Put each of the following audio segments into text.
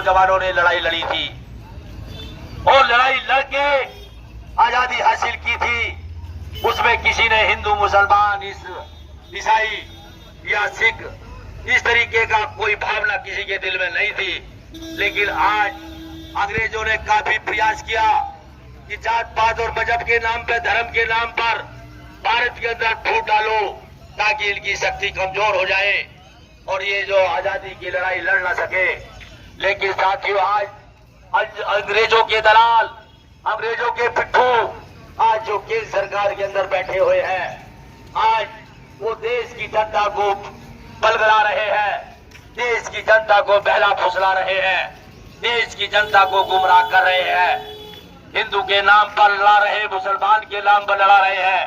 नौजवानों ने लड़ाई लड़ी थी और लड़ाई लड़के आजादी हासिल की थी। उसमें किसी ने हिंदू मुसलमान ईसाई या सिख इस तरीके का कोई भावना किसी के दिल में नहीं थी। लेकिन आज अंग्रेजों ने काफी प्रयास किया कि जात पात और मजहब के नाम पर, धर्म के नाम पर भारत के अंदर फूट डालो ताकि इनकी शक्ति कमजोर हो जाए और ये जो आजादी की लड़ाई लड़ ना सके। लेकिन साथियों, आज अंग्रेजों के दलाल, अंग्रेजों के पिट्ठू आज जो केंद्र सरकार के अंदर बैठे हुए हैं, आज वो देश की जनता को बलगला रहे हैं, देश की जनता को बहला फुसला रहे हैं, देश की जनता को गुमराह कर रहे हैं। हिंदू के नाम पर लड़ा रहे, मुसलमान के नाम पर लड़ा रहे हैं,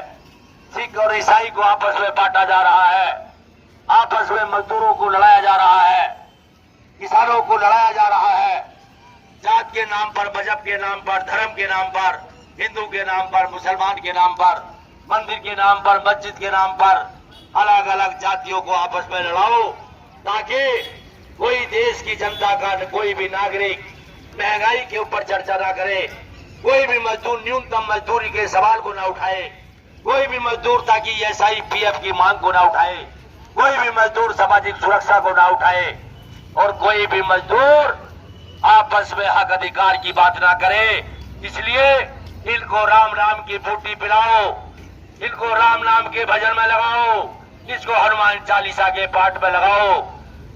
सिख और ईसाई को आपस में बांटा जा रहा है, आपस में मजदूरों को लड़ाया जा रहा है, किसानों को लड़ाया जा रहा है। जात के नाम पर, मजहब के नाम पर, धर्म के नाम पर, हिंदू के नाम पर, मुसलमान के नाम पर, मंदिर के नाम पर, मस्जिद के नाम पर अलग अलग जातियों को आपस में लड़ाओ ताकि कोई देश की जनता का कोई भी नागरिक महंगाई के ऊपर चर्चा ना करे, कोई भी मजदूर न्यूनतम मजदूरी के सवाल को ना उठाए, कोई भी मजदूर ताकि SIPF की मांग को ना उठाए, कोई भी मजदूर सामाजिक सुरक्षा को ना उठाए और कोई भी मजदूर आपस में हक अधिकार की बात ना करे। इसलिए इनको राम नाम की बूटी पिलाओ, इनको राम नाम के भजन में लगाओ, इसको हनुमान चालीसा के पाठ में लगाओ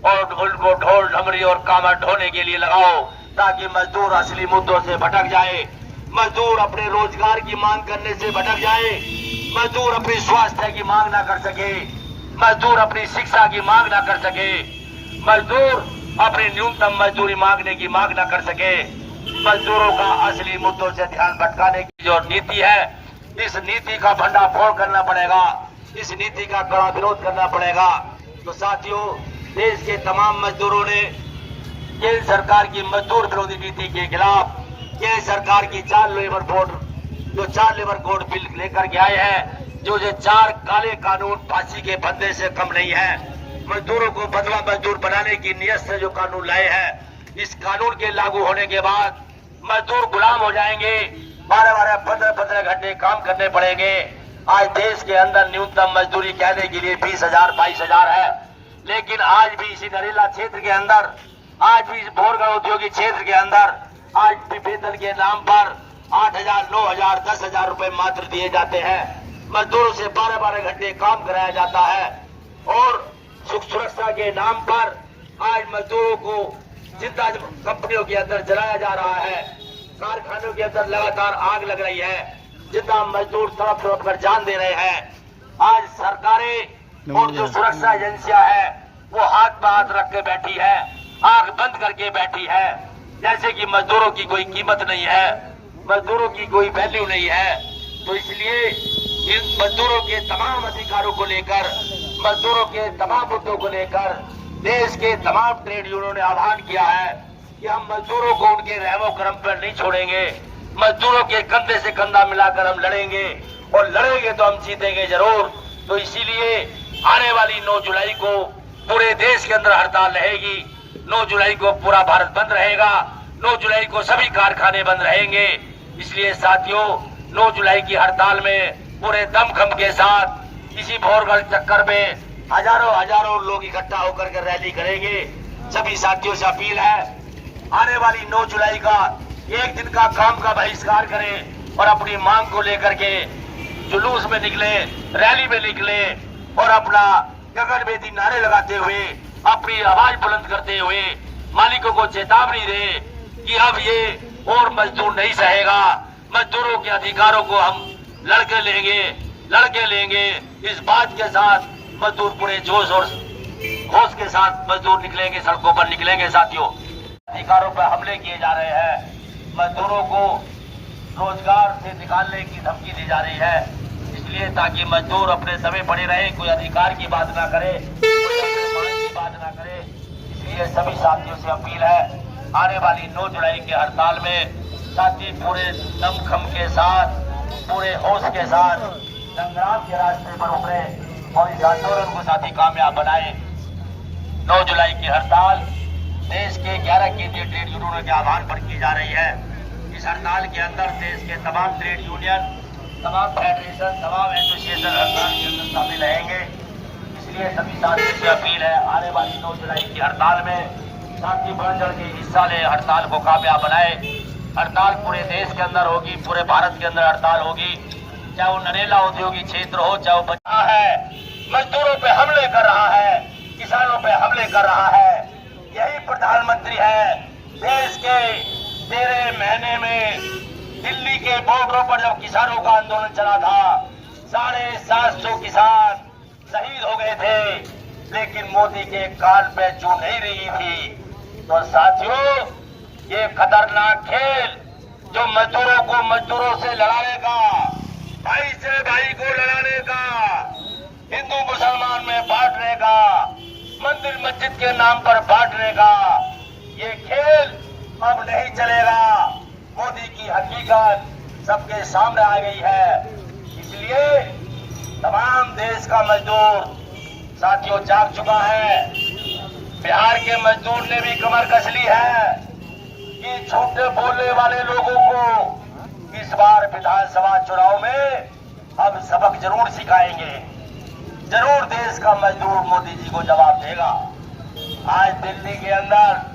और उनको ढोल ढमरी और कामर ढोने के लिए लगाओ ताकि मजदूर असली मुद्दों से भटक जाए, मजदूर अपने रोजगार की मांग करने से भटक जाए, मजदूर अपनी स्वास्थ्य की मांग ना कर सके, मजदूर अपनी शिक्षा की मांग ना कर सके, मजदूर अपनी न्यूनतम मजदूरी मांगने की मांग ना कर सके। मजदूरों का असली मुद्दों से ध्यान भटकाने की जो नीति है, इस नीति का भंडाफोड़ करना पड़ेगा, इस नीति का कड़ा विरोध करना पड़ेगा। तो साथियों, देश के तमाम मजदूरों ने केंद्र सरकार की मजदूर विरोधी नीति के खिलाफ केंद्र सरकार की 4 लेबर कोड बिल लेकर के आए हैं, जो ये 4 काले कानून फांसी के फंदे से कम नहीं है। मजदूरों को बदला मजदूर बनाने की नियत से जो कानून लाए हैं, इस कानून के लागू होने के बाद मजदूर गुलाम हो जाएंगे, 12-12, 15-15 घंटे काम करने पड़ेंगे। आज देश के अंदर न्यूनतम मजदूरी कहने के लिए 20,000, 22,000 है, लेकिन आज भी इसी नरेला क्षेत्र के अंदर, आज भी इस बोरगढ़ औद्योगिक क्षेत्र के अंदर आज भी वेतन के नाम पर 8,000, 9,000, 10,000 रुपए मात्र दिए जाते हैं। मजदूरों से 12-12 घंटे काम कराया जाता है और सुख सुरक्षा के नाम पर आज मजदूरों को जिंदा कंपनियों के अंदर जलाया जा रहा है, कारखानों के अंदर लगातार आग लग रही है, जितना मजदूर तड़प तड़प कर जान दे रहे हैं। आज सरकारें और जो सुरक्षा एजेंसियां है वो हाथ में हाथ रख के बैठी है, आंख बंद करके बैठी है, जैसे कि मजदूरों की कोई कीमत नहीं है, मजदूरों की कोई वैल्यू नहीं है। तो इसलिए इन मजदूरों के तमाम अधिकारों को लेकर, मजदूरों के तमाम मुद्दों को लेकर देश के तमाम ट्रेड यूनियनों ने आह्वान किया है कि हम मजदूरों को उनके रहमो करम पर नहीं छोड़ेंगे, मजदूरों के कंधे से कंधा मिलाकर हम लड़ेंगे और लड़ेंगे तो हम जीतेंगे जरूर। तो इसीलिए आने वाली 9 जुलाई को पूरे देश के अंदर हड़ताल रहेगी, 9 जुलाई को पूरा भारत बंद रहेगा, 9 जुलाई को सभी कारखाने बंद रहेंगे। इसलिए साथियों, 9 जुलाई की हड़ताल में पूरे दमखम के साथ इसी भोरगढ़ चक्कर में हजारों लोग इकट्ठा होकर के रैली करेंगे। सभी साथियों से अपील है, आने वाली 9 जुलाई का एक दिन का काम का बहिष्कार करें और अपनी मांग को लेकर के जुलूस में निकले, रैली में निकले और अपना गगनभेदी नारे लगाते हुए, अपनी आवाज बुलंद करते हुए मालिकों को चेतावनी दे कि अब ये और मजदूर नहीं सहेगा, मजदूरों के अधिकारों को हम लड़के लेंगे। इस बात के साथ मजदूर पूरे जोश और होश के साथ मजदूर निकलेंगे, सड़कों पर निकलेंगे। साथियों, अधिकारों पर हमले किए जा रहे हैं, मजदूरों को रोजगार से निकालने की धमकी दी जा रही है, इसलिए ताकि मजदूर अपने दबे पड़े रहे, कोई अधिकार की बात ना करे, कोई अपने मांग की बात ना करे। इसलिए सभी साथियों से अपील है, आने वाली 9 जुलाई के हड़ताल में साथी पूरे दमखम के साथ, पूरे होश के साथ संग्राम के रास्ते पर उतरे और इस आंदोलन को साथी कामयाब बनाए। 9 जुलाई की हड़ताल देश के 11 केंद्रीय ट्रेड यूनियनों के आह्वान पर की जा रही है। इस हड़ताल के अंदर देश के तमाम ट्रेड यूनियन, तमाम फेडरेशन, तमाम एसोसिएशन हड़ताल के अंदर शामिल रहेंगे। इसलिए सभी साथियों से अपील है, आने वाली 9 जुलाई की हड़ताल में साथी बढ़ चढ़ के हिस्सा ले, हड़ताल को कामयाब बनाए। हड़ताल पूरे देश के अंदर होगी, पूरे भारत के अंदर हड़ताल होगी, चाहे वो नरेला औद्योगिक क्षेत्र हो, चाहे वो बचा है, मजदूरों पे हमले कर रहा है, किसानों पे हमले कर रहा है। यही प्रधानमंत्री है। देश के 13 महीने में दिल्ली के बॉर्डरों पर जब किसानों का आंदोलन चला था, 750 किसान शहीद हो गए थे, लेकिन मोदी के कान पे चू नहीं रही थी। तो साथियों, ये खतरनाक खेल जो मजदूरों को मजदूरों से लड़ाने का, भाई से भाई को लड़ाने का, हिंदू मुसलमान में बांटने का, मंदिर मस्जिद के नाम पर बांटने का, ये खेल अब नहीं चलेगा। मोदी की हकीकत सबके सामने आ गई है। इसलिए तमाम देश का मजदूर साथियों जाग चुका है। बिहार के मजदूर ने भी कमर कस ली है कि झूठे बोलने वाले लोगों को इस बार विधानसभा चुनाव में हम सबक जरूर सिखाएंगे। जरूर देश का मजदूर मोदी जी को जवाब देगा। आज दिल्ली के अंदर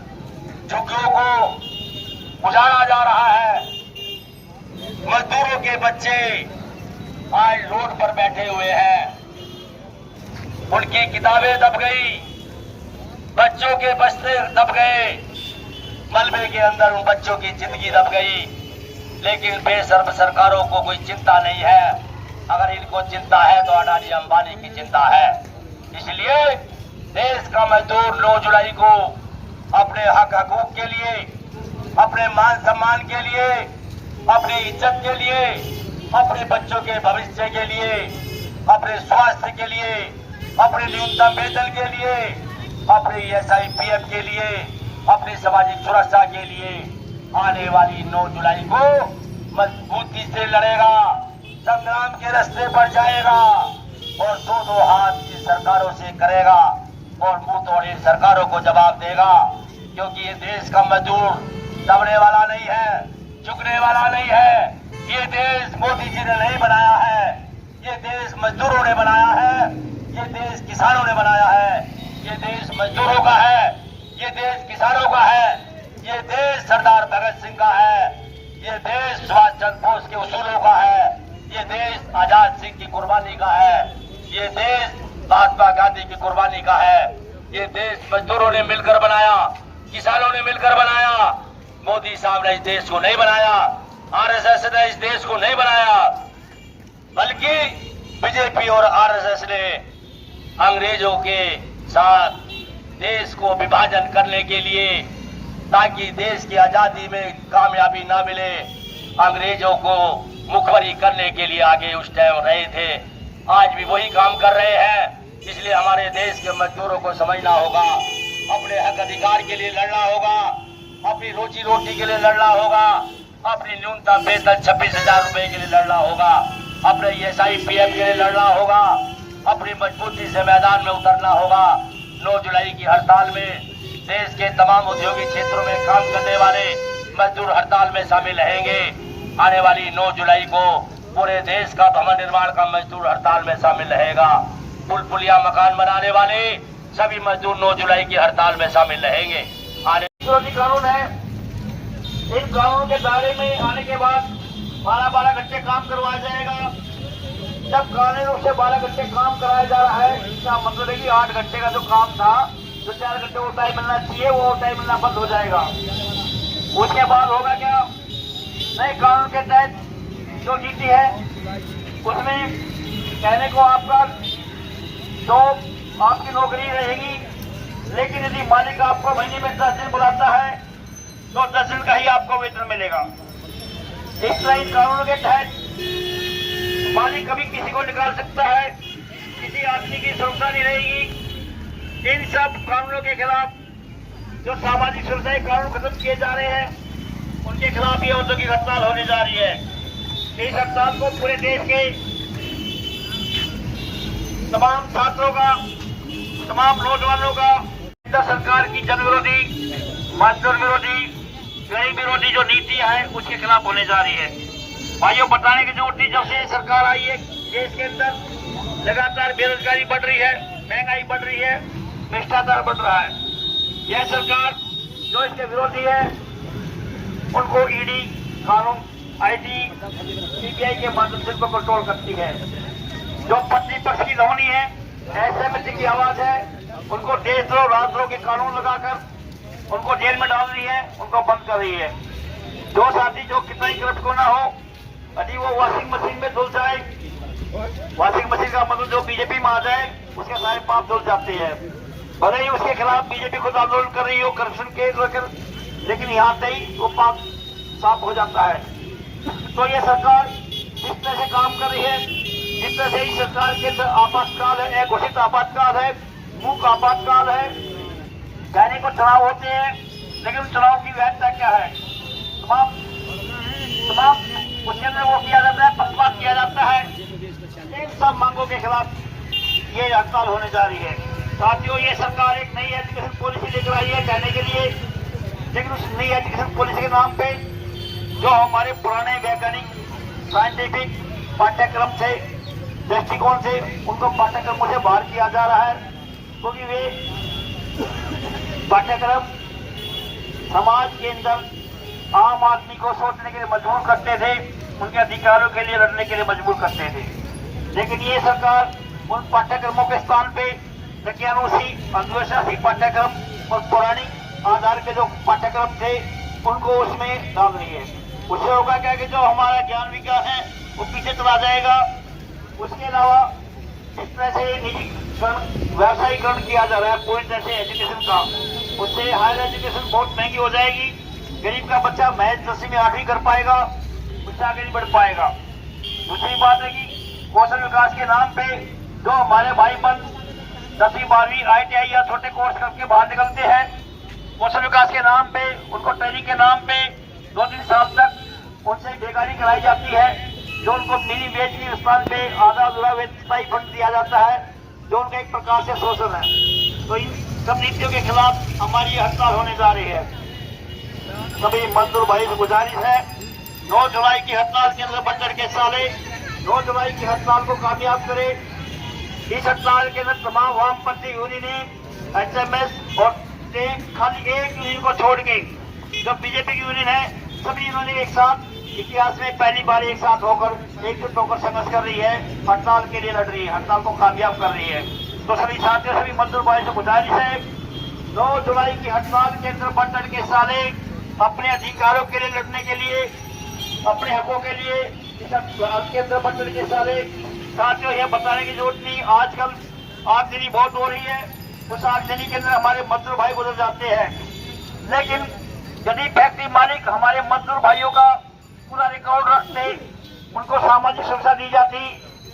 झुग्गियों को उजाड़ा जा रहा है। मजदूरों के बच्चे आज रोड पर बैठे हुए हैं, उनकी किताबें दब गई, बच्चों के बस्ते दब गए, मलबे के अंदर उन बच्चों की जिंदगी दब गई। लेकिन बेशर्म सरकारों को कोई चिंता नहीं है। अगर इनको चिंता है तो अडानी अंबानी की चिंता है। इसलिए देश का मजदूर 9 जुलाई को अपने हक हकूक के लिए, अपने मान सम्मान के लिए, अपनी इज्जत के लिए, अपने बच्चों के भविष्य के लिए, अपने स्वास्थ्य के लिए, अपने न्यूनतम वेतन के लिए, अपने SIPF के लिए, अपनी सामाजिक सुरक्षा के लिए आने वाली 9 जुलाई को मजबूती से लड़ेगा, संग्राम के रास्ते पर जाएगा और दो हाथ की सरकारों से करेगा और मुंह तोड़ी सरकारों को जवाब देगा। क्योंकि ये देश का मजदूर दबने वाला नहीं है, झुकने वाला नहीं है। ये देश मोदी जी ने नहीं बनाया है, ये देश मजदूरों ने बनाया है, ये देश किसानों ने बनाया है, ये देश मजदूरों का है, ये देश किसानों का है, ये देश सरदार भगत सिंह का है, ये देश सुभाष चंद्र बोस के उसूलों का है, ये देश आजाद सिंह की कुर्बानी का है, ये देश महात्मा गांधी की कुर्बानी का है। ये देश मजदूरों ने मिलकर बनाया, किसानों ने मिलकर बनाया। मोदी साहब ने इस देश को नहीं बनाया, RSS ने इस देश को नहीं बनाया, बल्कि बीजेपी और RSS ने अंग्रेजों के साथ देश को विभाजन करने के लिए, ताकि देश की आजादी में कामयाबी ना मिले, अंग्रेजों को मुखबरी करने के लिए आगे उस टाइम रहे थे। आज भी वही काम कर रहे हैं। इसलिए हमारे देश के मजदूरों को समझना होगा, अपने हक अधिकार के लिए लड़ना होगा, अपनी रोजी रोटी के लिए लड़ना होगा, अपनी न्यूनतम वेतन 26,000 रुपए के लिए लड़ना होगा, अपने SIPF के लिए लड़ना होगा, अपनी मजबूती से मैदान में उतरना होगा। 9 जुलाई की हड़ताल में देश के तमाम औद्योगिक क्षेत्रों में काम करने वाले मजदूर हड़ताल में शामिल रहेंगे। आने वाली 9 जुलाई को पूरे देश का भवन निर्माण का मजदूर हड़ताल में शामिल रहेगा। पुल पुलिया मकान बनाने वाले सभी मजदूर 9 जुलाई की हड़ताल में शामिल रहेंगे। विरोधी कानून है, इन कानून के दायरे में आने के बाद 12-12 घंटे काम करवाया जाएगा। जब कानून से 12 घंटे काम कराया जा रहा है, इसका मतलब है कि 8 घंटे का जो काम था, जो 4 घंटे वो टाइम मिलना चाहिए, वो टाइम मिलना बंद हो जाएगा। उसके बाद होगा क्या, नए कानून के तहत जो नीति है उसमें कहने को आपका जो आपकी नौकरी रहेगी, लेकिन यदि मालिक आपको महीने में 10 दिन बुलाता है तो 10 दिन का ही आपको वेतन मिलेगा। इस तरह इन कानूनों के तहत मालिक कभी किसी को निकाल सकता है, किसी आदमी की सुरक्षा नहीं रहेगी। इन सब कानूनों के खिलाफ जो सामाजिक सुरक्षा के कानून खत्म किए जा रहे हैं, उनके खिलाफ ये औद्योगिक हड़ताल होने जा रही है। इस हड़ताल को पूरे देश के तमाम छात्रों का, तमाम नौजवानों का सरकार की जन विरोधी, मजदूर विरोधी, गरीब विरोधी जो नीति है उसके खिलाफ होने जा रही है। भाइयों, बताने की जरूरत नहीं, जब से सरकार आई है देश के अंदर लगातार बेरोजगारी बढ़ रही है, महंगाई बढ़ रही है, भ्रष्टाचार बढ़ रहा है। यह सरकार जो इसके विरोधी है उनको ईडी, कानून, आईटी, सीबीआई के माध्यम से उनको कंट्रोल करती है। जो प्रतिपक्ष की ध्वनि है, असहमति की आवाज है, उनको देशद्रोह, राजद्रोह के कानून लगाकर उनको जेल में डाल रही है, उनको बंद कर रही है। जो साथी जो कितना ही करप्ट को ना हो, यदि वो वॉशिंग मशीन में धुल जाए, वॉशिंग मशीन का मतलब जो बीजेपी में आ जाए उसके सारे पाप धुल जाते हैं। भले ही उसके खिलाफ बीजेपी खुद आंदोलन कर रही हो, करप्शन केस लेकर, लेकिन यहाँ से ही वो पाप साफ हो जाता है। तो ये सरकार जिस तरह से काम कर रही है, जिस तरह से इस सरकार के अंदर आपातकाल है, घोषित आपातकाल है, मूक आपातकाल है। कहने को चुनाव होते हैं, लेकिन चुनाव की वैधता क्या है? तमाम उसके अंदर वो किया जाता है, पक्षपात किया जाता है। इन सब मांगों के खिलाफ ये हड़ताल होने जा रही है। साथियों, ये सरकार एक नई एजुकेशन पॉलिसी लेकर आई है कहने के लिए, लेकिन उस नई एजुकेशन पॉलिसी के नाम पे जो हमारे पुराने वैज्ञानिक साइंटिफिक पाठ्यक्रम से, दृष्टिकोण से उनको पाठ्यक्रमों से बाहर किया जा रहा है, क्योंकि वे पाठ्यक्रम समाज के अंदर आम आदमी को सोचने के लिए मजबूर करते थे, उनके अधिकारों के लिए लड़ने के लिए मजबूर करते थे। लेकिन ये सरकार उन पाठ्यक्रमों के स्थान पे विज्ञानोसी, अंधविश्वासी पाठ्यक्रम और पौराणिक आधार के जो पाठ्यक्रम थे उनको उसमें डाल रही है। उससे होगा क्या कि जो हमारा ज्ञान विज्ञान है वो पीछे चला जाएगा। उसके अलावा इस तरह से निजीकरण, व्यवसायीकरण किया जा रहा है पूरी तरह से एजुकेशन का, उससे हायर एजुकेशन बहुत महंगी हो जाएगी। गरीब का बच्चा महज 10वीं में 8वीं कर पाएगा, उससे आगे नहीं बढ़ पाएगा। दूसरी बात है कि कौशल विकास के नाम पे जो हमारे भाई बंद 10वीं 12वीं ITI या छोटे कोर्स करके बाहर निकलते हैं, कौशल विकास के नाम पे, उनको ट्रेनिंग के नाम पे 2-3 साल तक उनसे बेकारी कराई जाती है, जो उनको मिनी वेज के स्थान पे आधा अधूरा वेतन फंड दिया जाता है, जो उनका एक प्रकार से शोषण है। तो इन सब नीतियों के खिलाफ हमारी हड़ताल होने जा रही है। सभी मजदूर भाई से गुजारिश है, 9 जुलाई की हड़ताल के अंदर बढ़ चढ़ के हिस्सा ले, 9 जुलाई की हड़ताल को कामयाब करे। इस हड़ताल के अंदर तमाम वामपंथी यूनियन, HMS और खाली एक यूनियन को छोड़ के जो बीजेपी की यूनियन है, सभी यूनियन एक साथ इतिहास में पहली बार एक साथ होकर एकजुट होकर संघर्ष कर रही है, हड़ताल के लिए लड़ रही है, हड़ताल को कामयाब कर रही है। तो सभी साथियों, सभी मजदूर भाई से गुजारिश है, 9 जुलाई की हड़ताल के अंदर बढ़ चढ़ के हिस्सा ले, अपने अधिकारों के लिए लड़ने के लिए, अपने हकों के लिए इस हड़ताल के अंदर बढ़ चढ़ के हिस्सा ले। साथियों, यह बताने की जरूरत नहीं, आजकल आगजनी बहुत हो रही है, उस आगजनी के अंदर हमारे मजदूर भाई गुजर जाते हैं। लेकिन यदि फैक्ट्री मालिक हमारे मजदूर भाइयों का पूरा रिकॉर्ड रखते, उनको सामाजिक सुरक्षा दी जाती,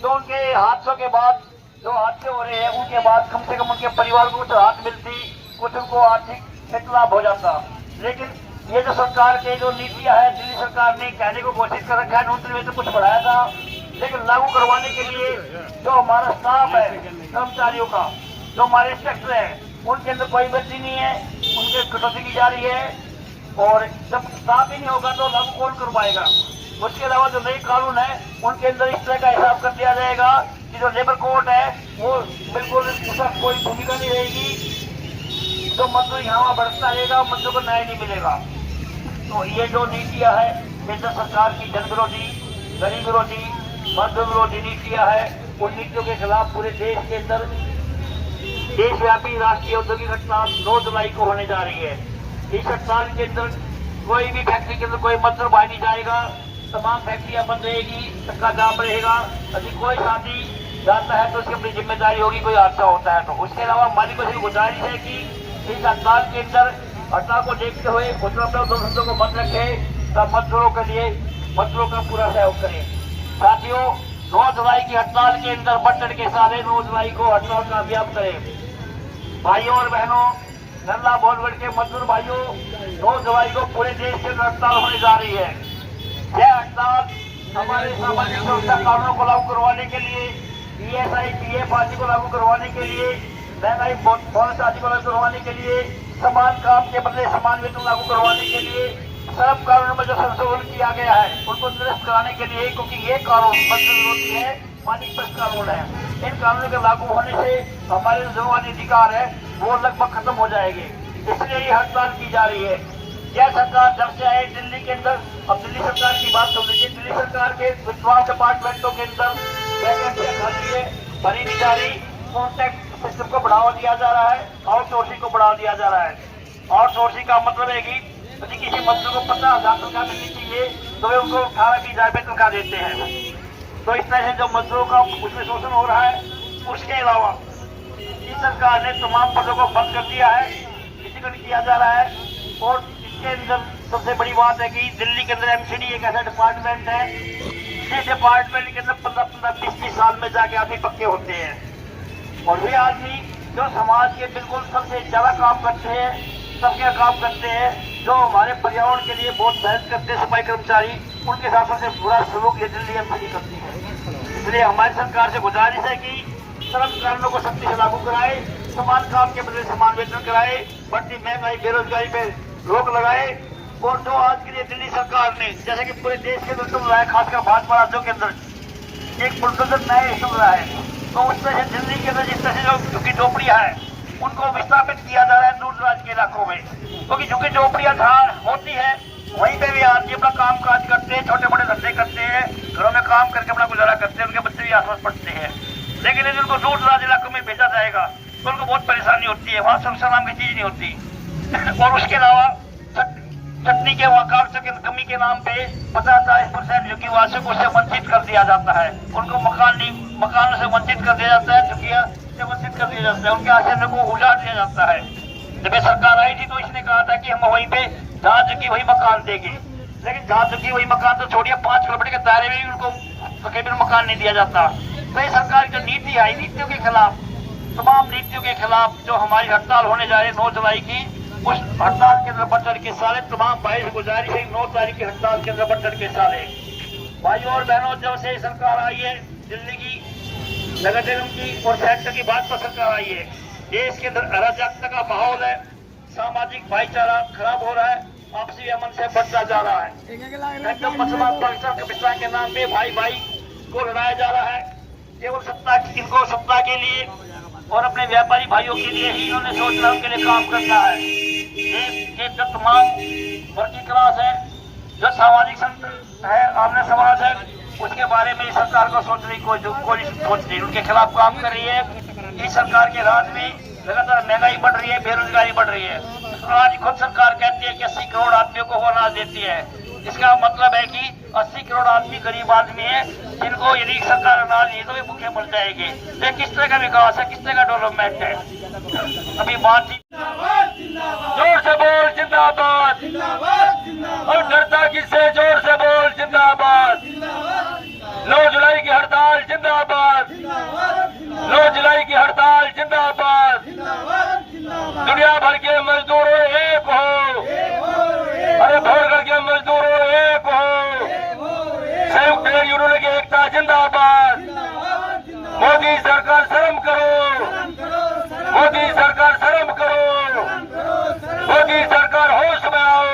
तो उनके हादसों के बाद, जो हादसे हो रहे हैं उनके बाद कम से कम उनके परिवार को कुछ राहत मिलती, कुछ उनको आर्थिक हित लाभ हो जाता। लेकिन ये जो सरकार के जो नीतियां है, दिल्ली सरकार ने कहने को कोशिश कर रखा है, न्यूनतम वेतन कुछ बढ़ाया था, लेकिन लागू करवाने के लिए जो हमारा स्टाफ है, कर्मचारियों का, जो हमारे इंस्पेक्टर है, उनके अंदर कोई वृद्धि नहीं है, उनके कटौती की जा रही है। और जब स्टाफ ही नहीं होगा तो लागू कौन करवाएगा? उसके अलावा जो नए कानून है उनके अंदर इस तरह का हिसाब कर दिया जाएगा कि जो लेबर कोर्ट है वो बिल्कुल उसका कोई भूमिका नहीं रहेगी, तो मजदूर यहाँ बढ़ता रहेगा, मजदूर को न्याय नहीं मिलेगा। तो ये जो नीतियां है केंद्र सरकार की जन विरोधी, गरीब विरोधी, मजदूर विरोधी नीतियां है, उन नीतियों के खिलाफ पूरे देश के अंदर देशव्यापी राष्ट्रीय औद्योगिक हड़ताल 9 जुलाई को होने जा रही है। इस हड़ताल के अंदर कोई भी फैक्ट्री के अंदर कोई मजदूर बाहर नहीं जाएगा, तमाम फैक्ट्रियां बंद रहेगी, सबका जाम रहेगा। यदि कोई साथी जाता है तो उसकी अपनी जिम्मेदारी होगी, कोई हादसा होता है तो। उसके अलावा मालिकों से गुजारिश है कि इस हड़ताल के अंदर हड़ताल को देखते हुए उत्तर दो धंधों को बंद रखे, तब मजदूरों के लिए मजदूरों का पूरा सहयोग करें। साथियों, 9 जुलाई की हड़ताल के अंदर बढ़ चढ़ के साले 9 जुलाई को हड़ताल कामयाब करें। भाइयों और बहनों, नल्ला बोलगढ़ के मजदूर भाइयों, 9 जुलाई को पूरे देश के अंदर हड़ताल होने जा रही है। यह हड़ताल हमारे सामाजिक सुरक्षा कानूनों को लागू करवाने के लिए, ESI PF आदि को लागू करवाने के लिए, महंगाई बोनस आदि को करवाने के लिए, समान काम के बदले समान वेतन लागू करवाने के लिए, श्रम कानून में जो संशोधन किया गया है उनको निरस्त कराने के लिए, क्योंकि ये कानून विरोधी है, मानवीय कानून है। इन कानूनों के लागू होने से हमारे जो अधिकार है वो लगभग खत्म हो जाएंगे, इसलिए ये हड़ताल की जा रही है। यह सरकार जब से आए दिल्ली के अंदर, अब दिल्ली सरकार की बात सुन लीजिए, दिल्ली सरकार के विद्वान डिपार्टमेंटों के अंदर वैकेंसियां खाली है, भरी नहीं जा रही। कॉन्ट्रैक्ट सिस्टम को बढ़ावा दिया जा रहा है, आउटसोर्सिंग को बढ़ावा दिया जा रहा है। आउटसोर्सिंग का मतलब है कि यदि किसी मंत्री को 50,000 तनख्वाह मिलनी चाहिए तो वे उनको 18-20,000 रुपये तनख्वाह देते हैं। तो इस तरह से जो मजदूरों का उसमें शोषण हो रहा है। उसके अलावा इस सरकार ने तमाम पदों को बंद कर दिया है, किसी को नहीं किया जा रहा है। और इसके अंदर सबसे बड़ी बात है कि दिल्ली के अंदर एमसीडी एक ऐसा डिपार्टमेंट है जिस डिपार्टमेंट के अंदर 15-20 साल में जाके आदमी पक्के होते हैं, और वे आदमी जो समाज के बिल्कुल सबसे ज्यादा काम करते हैं, सबके काम करते हैं, जो हमारे पर्यावरण के लिए बहुत मेहनत करते हैं, सफाई कर्मचारी, उनके साथ सबसे बुरा सलूक ये दिल्ली एमसीडी करती है। इसलिए हमारी सरकार से गुजारिश है कि श्रम कानूनों को सख्ती से लागू कराए, समान काम के बदले समान वेतन कराए, बढ़ती महंगाई बेरोजगारी पे रोक लगाए। और जो आज के लिए दिल्ली सरकार ने, जैसे कि पूरे देश के अंदर चल रहा है, खासकर भाजपा राज्यों के अंदर एक बुलडोजर नया चल रहा है, तो उस तरह से दिल्ली के अंदर जिस तरह से झुग्गी झोपड़ियां हैं उनको विस्थापित किया जा रहा है दूर दराज के इलाकों में, क्योंकि झुग्गी झोपड़ियां जहाँ होती है वहीं पे भी आदमी अपना काम काज करते हैं, छोटे मोटे धंधे करते हैं, घरों में काम करके अपना गुजारा करते हैं, उनके बच्चे भी आसपास पढ़ते हैं। लेकिन यदि उनको दूर दराज इलाकों में भेजा जाएगा तो उनको बहुत परेशानी होती है, वहाँ सुरक्षा नाम की चीज नहीं होती। और उसके अलावा चटनी के वकालत की कमी के नाम पे 50-40% झुग्गी वासियों को उससे वंचित कर दिया जाता है, उनको मकानों से वंचित कर दिया जाता है, झुग्गियां से वंचित कर दिया जाता है, उनके आश्रय को उजाड़ दिया जाता है। जब ये सरकार आई थी तो इसने कहा था कि हम वहीं पे जहाँ झुग्गी वही मकान देंगे, लेकिन जहाँ झुग्गी वही मकान तो छोड़िए, 5 किलोमीटर के दायरे में भी उनको तकरीबन मकान नहीं दिया जाता। तो ये सरकार की जो नीति आई, नीतियों के खिलाफ, तमाम नीतियों के खिलाफ जो हमारी हड़ताल होने जा रही है 9 जुलाई की, उस हड़ताल के अंदर बढ़ चढ़ के सारे तमाम भाई से गुजारिश है 9 तारीख की हड़ताल के अंदर बढ़ चढ़ के सारे भाइयों और बहनों, जब से सरकार आई है दिल्ली की नगर निगम की और सेक्टर की बात पर सरकार आई है, देश के अंदर अराजकता का माहौल है, सामाजिक भाईचारा खराब हो रहा है, आपसी अमन से बढ़ता जा रहा है। एकदम मुसलमान पाकिस्तान के नाम पे भाई भाई को लड़ाया जा रहा है, केवल इनको सत्ता के लिए और अपने व्यापारी भाइयों के लिए ही इन्होंने सोच रहा उनके लिए काम करना है। देश के जो तमाम वर्किंग क्लास है, जो सामाजिक संगठन है, आमने समाज है, उसके बारे में सरकार को सोचने की कोशिश सोच रही है, उनके खिलाफ काम कर रही है। इस सरकार के राज में लगातार महंगाई बढ़ रही है, बेरोजगारी बढ़ रही है। आज खुद सरकार कहती है कि 80 करोड़ आदमियों को वो अनाज देती है, इसका मतलब है कि 80 करोड़ आदमी गरीब आदमी है, जिनको यदि सरकार अनाज नहीं तो वे भूखे मर जाएंगे। ये किस तरह का विकास है, किस तरह का डेवलपमेंट है? अभी बातचीत जोर से बोल जिंदाबाद, और डरता किससे, जोर से बोल जिंदाबाद। 9 जुलाई की हड़ताल जिंदाबाद, 9 जुलाई की हड़ताल जिंदाबाद। दुनिया भर के मजदूरों एक हो, अरे भोरगढ़ के मजदूरों एक हो, संयुक्त ट्रेड यूनियन की एकता जिंदाबाद। मोदी सरकार शर्म करो, मोदी सरकार शर्म करो, मोदी सरकार होश में आओ,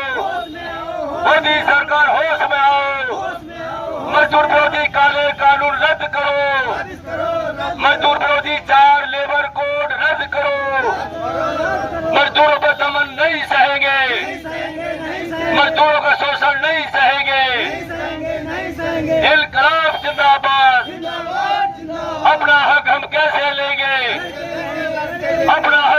मोदी सरकार होश में आओ। मजदूर विरोधी काले कानून रद्द करो, मजदूर विरोधी 4 लेबर कोड रद्द करो। मजदूरों पर दमन नहीं सहेंगे, मजदूरों का शोषण नहीं सहेंगे। इनकलाब जिंदाबाद। अपना हक हम कैसे लेंगे, अपना हक